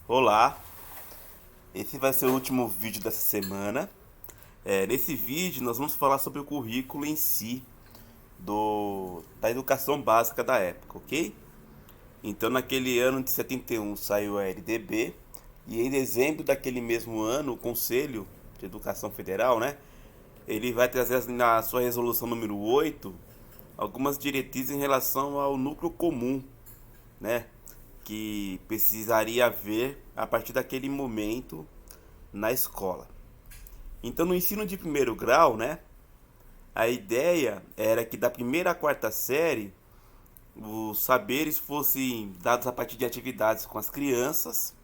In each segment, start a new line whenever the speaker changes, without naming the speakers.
Olá, esse vai ser o último vídeo dessa semana. Nesse vídeo nós vamos falar sobre o currículo em si da educação básica da época, ok? Então naquele ano de 71 saiu a LDB e em dezembro daquele mesmo ano o Conselho de Educação Federal, né? Ele vai trazer na sua resolução número 8 algumas diretrizes em relação ao núcleo comum, né? Que precisaria haver a partir daquele momento na escola. Então, no ensino de primeiro grau, né, a ideia era que da primeira à quarta série os saberes fossem dados a partir de atividades com as crianças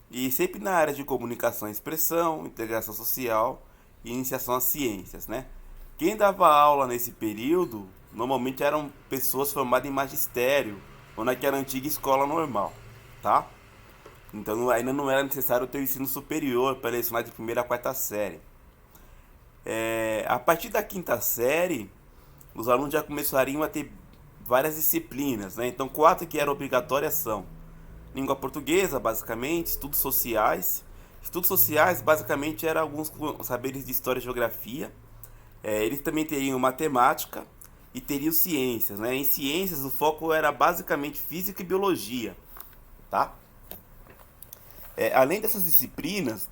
e sempre na área de comunicação e expressão, integração social e iniciação às ciências, né? Quem dava aula nesse período normalmente eram pessoas formadas em magistério ou naquela antiga escola normal, tá? Então ainda não era necessário ter o ensino superior para lecionar de primeira a quarta série. A partir da quinta série, os alunos já começariam a ter várias disciplinas, né? Então, quatro que eram obrigatórias são língua portuguesa, basicamente, estudos sociais. Estudos sociais, basicamente, eram alguns saberes de história e geografia. Eles também teriam matemática e teriam ciências, né? Em ciências, o foco era basicamente física e biologia, tá? Além dessas disciplinas,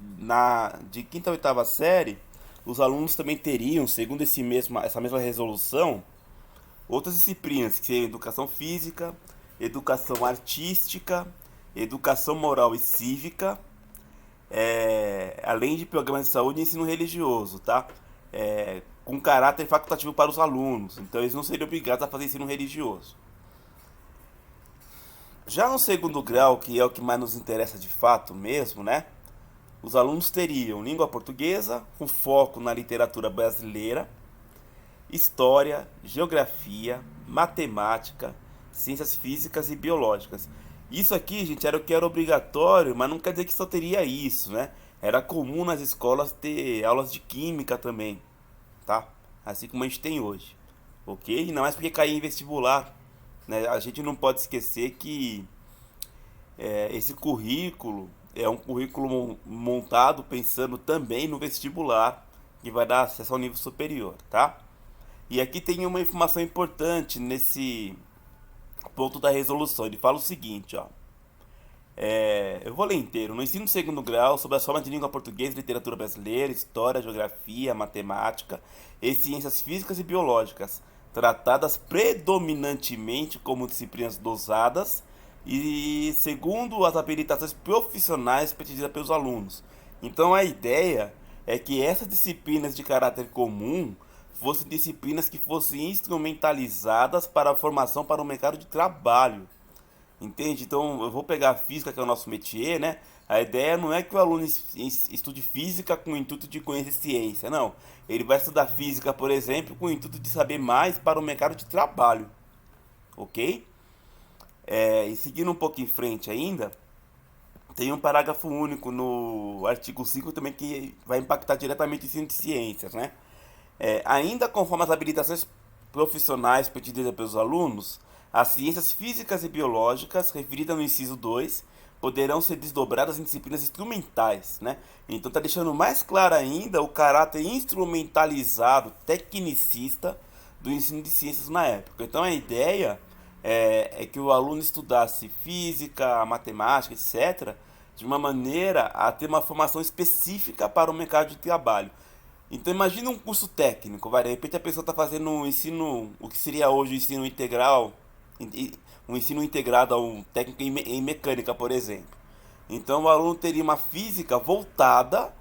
de quinta a oitava série, os alunos também teriam, segundo essa mesma resolução, outras disciplinas, que seriam educação física, educação artística, educação moral e cívica, além de programas de saúde e ensino religioso, tá? Com caráter facultativo para os alunos, então eles não seriam obrigados a fazer ensino religioso. Já no segundo grau, que é o que mais nos interessa de fato mesmo, né? Os alunos teriam língua portuguesa, com foco na literatura brasileira, história, geografia, matemática, ciências físicas e biológicas. Isso aqui, gente, era o que era obrigatório, mas não quer dizer que só teria isso, né? Era comum nas escolas ter aulas de química também, tá? Assim como a gente tem hoje, ok? Ainda mais porque caía em vestibular, né? A gente não pode esquecer que esse currículo é um currículo montado pensando também no vestibular, que vai dar acesso ao nível superior, tá? E aqui tem uma informação importante nesse ponto da resolução. Ele fala o seguinte, ó. Eu vou ler inteiro. No ensino de segundo grau, sobre as formas de língua portuguesa, literatura brasileira, história, geografia, matemática e ciências físicas e biológicas, tratadas predominantemente como disciplinas dosadas e segundo as habilitações profissionais pedidas pelos alunos. Então a ideia é que essas disciplinas de caráter comum fossem disciplinas que fossem instrumentalizadas para a formação para o mercado de trabalho. Entende? Então eu vou pegar a física, que é o nosso métier, né? A ideia não é que o aluno estude física com o intuito de conhecer ciência, não. Ele vai estudar física, por exemplo, com o intuito de saber mais para o mercado de trabalho, ok? E seguindo um pouco em frente ainda, tem um parágrafo único no artigo 5 também que vai impactar diretamente o ensino de ciências, né? Ainda conforme as habilitações profissionais pedidas pelos alunos, as ciências físicas e biológicas, referidas no inciso 2, poderão ser desdobradas em disciplinas instrumentais, né? Então está deixando mais claro ainda o caráter instrumentalizado, tecnicista do ensino de ciências na época. Então a ideia é que o aluno estudasse física, matemática, etc., de uma maneira a ter uma formação específica para o mercado de trabalho. Então imagina um curso técnico, vai, de repente a pessoa está fazendo um ensino, o que seria hoje o ensino integral, um ensino integrado a um técnico em mecânica, por exemplo. Então o aluno teria uma física voltada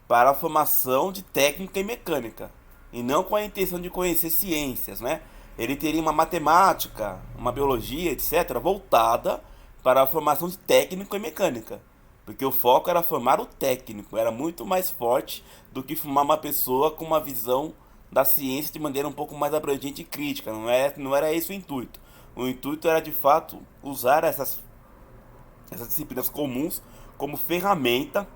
para a formação de técnica em mecânica, e não com a intenção de conhecer ciências, né? Ele teria uma matemática, uma biologia, etc., voltada para a formação de técnico em mecânica. Porque o foco era formar o técnico, era muito mais forte do que formar uma pessoa com uma visão da ciência de maneira um pouco mais abrangente e crítica. Não era esse o intuito. O intuito era de fato usar essas disciplinas comuns como ferramenta,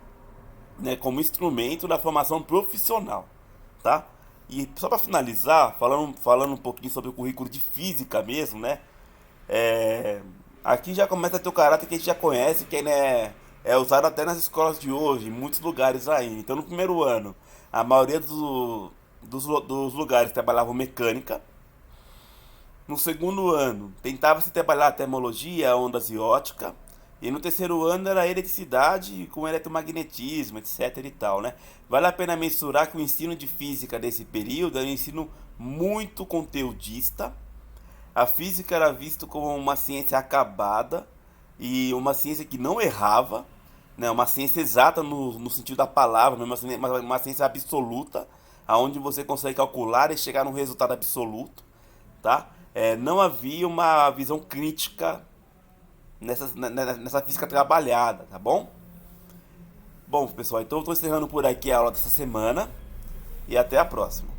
né, como instrumento da formação profissional, tá? E só para finalizar, falando um pouquinho sobre o currículo de física mesmo, né? Aqui já começa a ter o caráter que a gente já conhece, que é, né, é usado até nas escolas de hoje, em muitos lugares ainda. Então, no primeiro ano, a maioria dos lugares trabalhavam mecânica. No segundo ano, tentava-se trabalhar termologia, ondas e ótica. E no terceiro ano era eletricidade com eletromagnetismo, etc e tal, né? Vale a pena mensurar que o ensino de física desse período era um ensino muito conteudista. A física era vista como uma ciência acabada e uma ciência que não errava, né? Uma ciência exata no sentido da palavra, uma ciência absoluta, aonde você consegue calcular e chegar num resultado absoluto, tá? Não havia uma visão crítica nessa física trabalhada, tá bom? Bom, pessoal, então eu estou encerrando por aqui a aula dessa semana e até a próxima.